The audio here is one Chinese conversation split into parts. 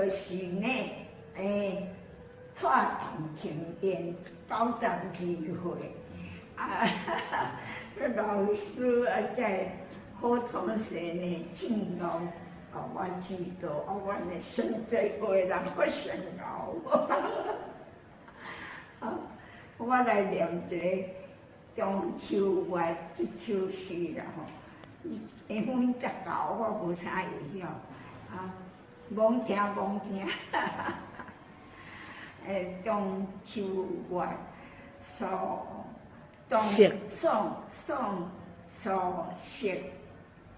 就是呢，蔡淡庆宴92岁，这老师在好同学呢，敬老甲我指导，我呢算这话人不算老。我来念一个中秋月这首诗啦吼，因为十九我无啥会晓罔听罔听，中秋月素色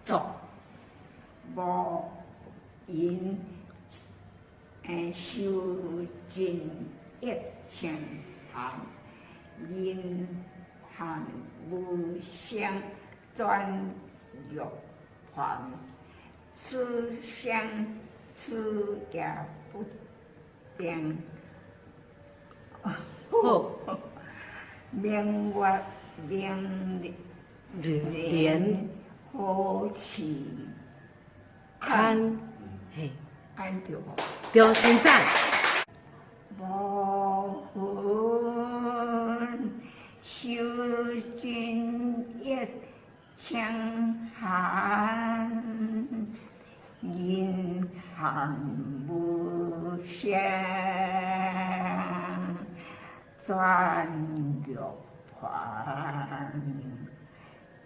作，无言修尽一清寒。因寒无相转玉环，此相此也不定。好，明月明莲好似看，嘿，安对无？对，先赞。无分修尽一清寒，因寒无相转玉环，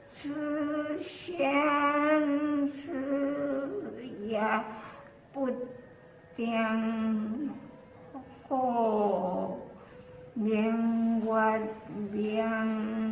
此相此也不定。好，明月明